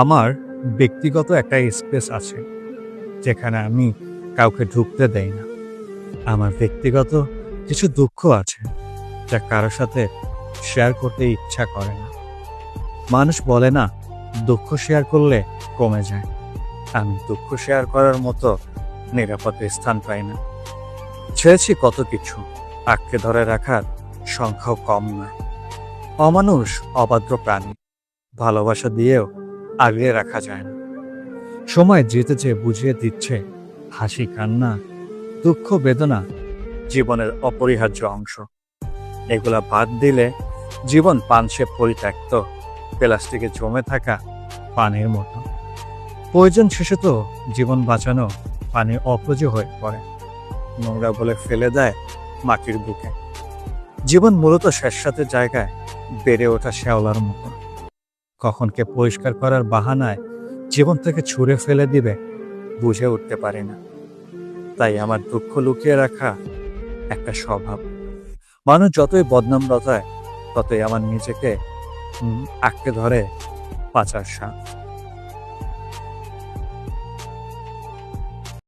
আমার ব্যক্তিগত একটা স্পেস আছে যেখানে আমি কাউকে ঢুকতে দেই না। আমার ব্যক্তিগত কিছু দুঃখ আছে যা কারো সাথে শেয়ার করতে ইচ্ছা করে না। মানুষ বলে না, দুঃখ শেয়ার করলে কমে যায়। আমি দুঃখ শেয়ার করার মতো নিরাপদ স্থান পাই না। ছেড়েছি কত কিছু, আঁকড়ে ধরে রাখার সংখ্যাও কম নয়। অমানুষ অবাধ্য প্রাণী, ভালোবাসা দিয়েও আগলে রাখা যায় না। সময় যেতে চেয়ে বুঝিয়ে দিচ্ছে হাসি, কান্না, দুঃখ, বেদনা জীবনের অপরিহার্য অংশ। এগুলা বাদ দিলে জীবন পানসে পরিত্যক্ত প্লাস্টিকে জমে থাকা পানির মতো। প্রয়োজন শেষে তো জীবন বাঁচানো পানির অপ্রয়োজ্য হয়ে পড়ে, নোংরা বলে ফেলে দেয় মাটির বুকে। জীবন মূলত স্যাঁতস্যাঁতে জায়গায় বেড়ে ওঠা শ্যাওলার মতো। কখন কে পরিষ্কার করার বাহানায় জীবন থেকে ছুঁড়ে ফেলে দিবে বুঝে উঠতে পারি না। তাই আমার দুঃখ লুকিয়ে রাখা একটা স্বভাব। মানুষ যতই বদনাম রটায় ততই আমার নিজেকে আঁকড়ে ধরে বাঁচার সাথ।